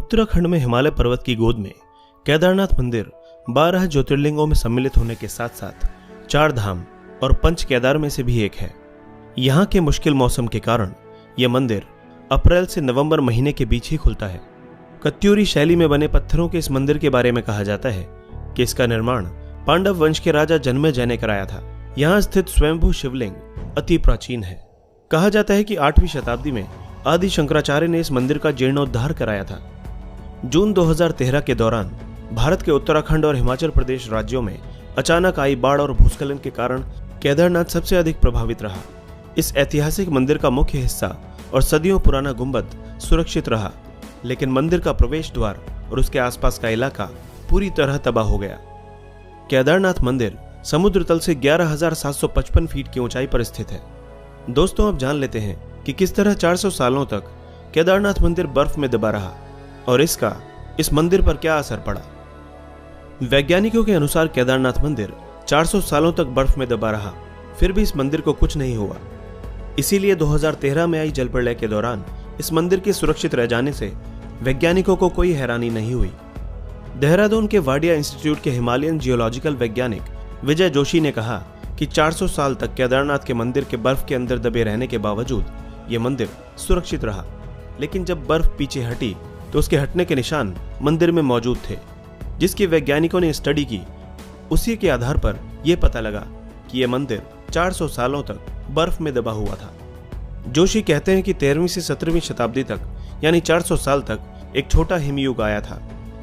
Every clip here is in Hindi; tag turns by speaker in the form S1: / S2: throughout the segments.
S1: उत्तराखंड में हिमालय पर्वत की गोद में केदारनाथ मंदिर 12 ज्योतिर्लिंगों में सम्मिलित होने के साथ साथ 4 धाम और पंच केदार में से भी एक है। यहाँ के मुश्किल मौसम के कारण यह मंदिर अप्रैल से नवंबर महीने के बीच ही खुलता है। कत्यूरी शैली में बने पत्थरों के इस मंदिर के बारे में कहा जाता है कि इसका निर्माण पांडव वंश के राजा जन्मेजय ने कराया था। यहाँ स्थित स्वयंभू शिवलिंग अति प्राचीन है। कहा जाता है कि 8वीं शताब्दी में आदि शंकराचार्य ने इस मंदिर का जीर्णोद्धार कराया था। जून 2013 के दौरान भारत के उत्तराखंड और हिमाचल प्रदेश राज्यों में अचानक आई बाढ़ और भूस्खलन के कारण केदारनाथ सबसे अधिक प्रभावित रहा। इस ऐतिहासिक मंदिर का मुख्य हिस्सा और सदियों पुराना गुंबद सुरक्षित रहा, लेकिन मंदिर का प्रवेश द्वार और उसके आसपास का इलाका पूरी तरह तबाह हो गया। केदारनाथ मंदिर समुद्र तल से 11,755 फीट की ऊंचाई पर स्थित है। दोस्तों, अब जान लेते हैं कि किस तरह 400 सालों तक केदारनाथ मंदिर बर्फ में दबा रहा और इसका इस मंदिर पर क्या असर पड़ा। वैज्ञानिकों के अनुसार केदारनाथ मंदिर 400 सालों तक बर्फ में दबा रहा, फिर भी इस मंदिर को कुछ नहीं हुआ। इसीलिए 2013 में आई जल प्रलय के दौरान इस मंदिर के सुरक्षित रह जाने से वैज्ञानिकों को कोई हैरानी नहीं हुई। देहरादून के वाडिया इंस्टीट्यूट के हिमालयन जियोलॉजिकल वैज्ञानिक विजय जोशी ने कहा कि 400 साल तक केदारनाथ के मंदिर के बर्फ के अंदर दबे रहने के बावजूद यह मंदिर सुरक्षित रहा, लेकिन जब बर्फ पीछे हटी तो उसके हटने के निशान मंदिर में मौजूद थे, जिसकी वैज्ञानिकों ने स्टडी की। उसी के आधार पर यह पता लगा कि यह मंदिर 400 सालों तक बर्फ में दबा हुआ था। जोशी कहते हैं कि 13वीं से 17वीं शताब्दी तक यानी 400 साल तक एक छोटा हिमयुग आया था,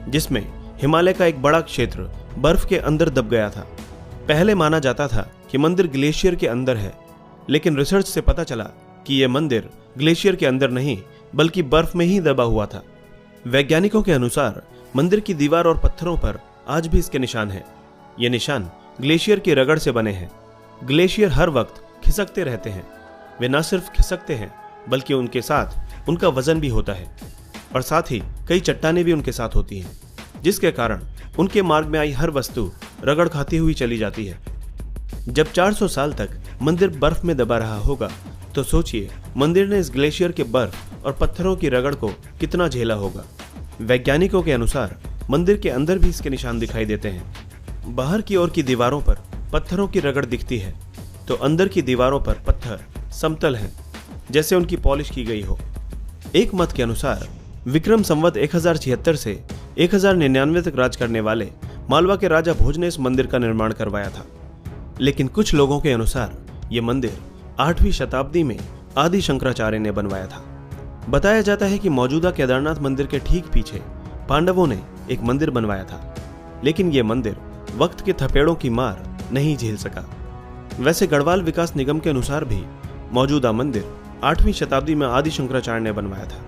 S1: जिसमें हिमालय का एक बड़ा क्षेत्र बर्फ के अंदर दब गया था। पहले माना जाता था कि मंदिर ग्लेशियर के अंदर है, लेकिन रिसर्च से पता चला कि यह मंदिर ग्लेशियर के अंदर नहीं बल्कि बर्फ में ही दबा हुआ था। वैज्ञानिकों के अनुसार मंदिर की दीवार और पत्थरों पर आज भी इसके निशान हैं। ये निशान ग्लेशियर की रगड़ से बने हैं। ग्लेशियर हर वक्त खिसकते रहते हैं। वे न सिर्फ खिसकते हैं बल्कि उनके साथ उनका वजन भी होता है और साथ ही कई चट्टानें भी उनके साथ होती हैं, जिसके कारण उनके मार्ग में आई हर वस्तु रगड़ खाती हुई चली जाती है। जब 400 साल तक मंदिर बर्फ में दबा रहा होगा तो सोचिए मंदिर ने इस ग्लेशियर के बर्फ और पत्थरों की रगड़ को कितना झेला होगा। वैज्ञानिकों के अनुसार मंदिर के अंदर भी इसके निशान दिखाई देते हैं। बाहर की ओर की दीवारों पर पत्थरों की रगड़ दिखती है तो अंदर की दीवारों पर पत्थर समतल हैं, जैसे उनकी पॉलिश की गई हो। एक मत के अनुसार विक्रम संवत 1076 से 1099 तक राज करने वाले मालवा के राजा भोज ने इस मंदिर का निर्माण करवाया था, लेकिन कुछ लोगों के अनुसार यह मंदिर 8वीं शताब्दी में आदि शंकराचार्य ने बनवाया था। बताया जाता है कि मौजूदा केदारनाथ मंदिर के ठीक पीछे पांडवों ने एक मंदिर बनवाया था, लेकिन यह मंदिर वक्त के थपेड़ों की मार नहीं झेल सका। वैसे गढ़वाल विकास निगम के अनुसार भी मौजूदा मंदिर 8वीं शताब्दी में आदि शंकराचार्य ने बनवाया था,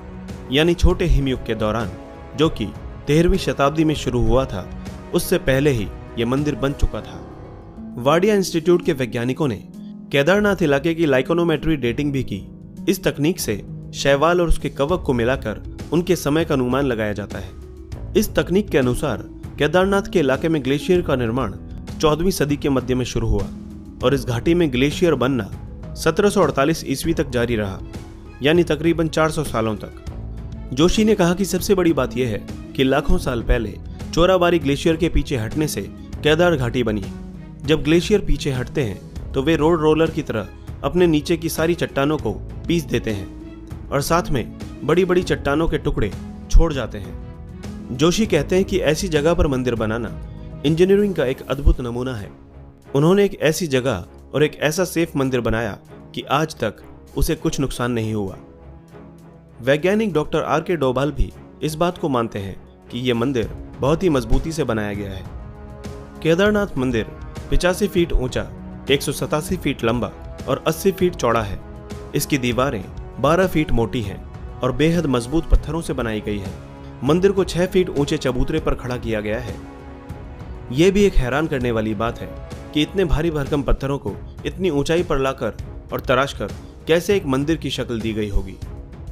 S1: यानी छोटे हिमयुग के दौरान, जो कि 13वीं शताब्दी में शुरू हुआ था। उससे पहले ही यह मंदिर बन चुका था। वाडिया इंस्टीट्यूट के वैज्ञानिकों ने केदारनाथ इलाके की लाइकोनोमेट्री डेटिंग भी की। इस तकनीक से शैवाल और उसके कवक को मिलाकर उनके समय का अनुमान लगाया जाता है। इस तकनीक के अनुसार केदारनाथ के इलाके में ग्लेशियर का निर्माण 14वीं सदी के मध्य में शुरू हुआ और इस घाटी में ग्लेशियर बनना 1748 ईस्वी तक जारी रहा, यानी तकरीबन 400 सालों तक। जोशी ने कहा कि सबसे बड़ी बात यह है कि लाखों साल पहले चोराबारी ग्लेशियर के पीछे हटने से केदार घाटी बनी। जब ग्लेशियर पीछे हटते हैं तो वे रोड रोलर की तरह अपने नीचे की सारी चट्टानों को पीस देते हैं और साथ में बड़ी बड़ी चट्टानों के टुकड़े छोड़ जाते हैं। जोशी कहते हैं कि ऐसी जगह पर मंदिर बनाना इंजीनियरिंग का एक अद्भुत नमूना है। उन्होंने एक ऐसी जगह और एक ऐसा सेफ मंदिर बनाया कि आज तक उसे कुछ नुकसान नहीं हुआ। वैज्ञानिक डॉक्टर R.K. डोभाल भी इस बात को मानते हैं कि यह मंदिर बहुत ही मजबूती से बनाया गया है। केदारनाथ मंदिर 85 फीट ऊंचा, 187 फीट लंबा और 80 फीट चौड़ा है। इसकी दीवारें 12 फीट मोटी हैं और बेहद मजबूत पत्थरों से बनाई गई है। मंदिर को 6 फीट ऊंचे चबूतरे पर खड़ा किया गया है। यह भी एक हैरान करने वाली बात है कि इतने भारी भरकम पत्थरों को इतनी ऊंचाई पर लाकर और तराशकर कैसे एक मंदिर की शक्ल दी गई होगी।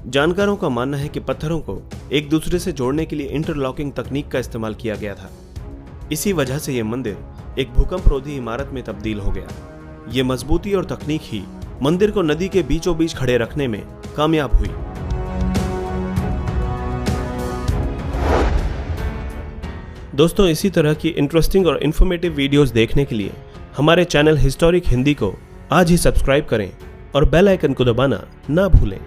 S1: जानकारों का मानना है कि पत्थरों को एक दूसरे से जोड़ने के लिए इंटरलॉकिंग तकनीक का इस्तेमाल किया गया था। इसी वजह से यह मंदिर एक भूकंपरोधी इमारत में तब्दील हो गया। ये मजबूती और तकनीक ही मंदिर को नदी के बीचों बीच खड़े रखने में कामयाब हुई। दोस्तों, इसी तरह की इंटरेस्टिंग और इन्फॉर्मेटिव वीडियोस देखने के लिए हमारे चैनल हिस्टोरिक हिंदी को आज ही सब्सक्राइब करें और बेल आइकन को दबाना ना भूलें।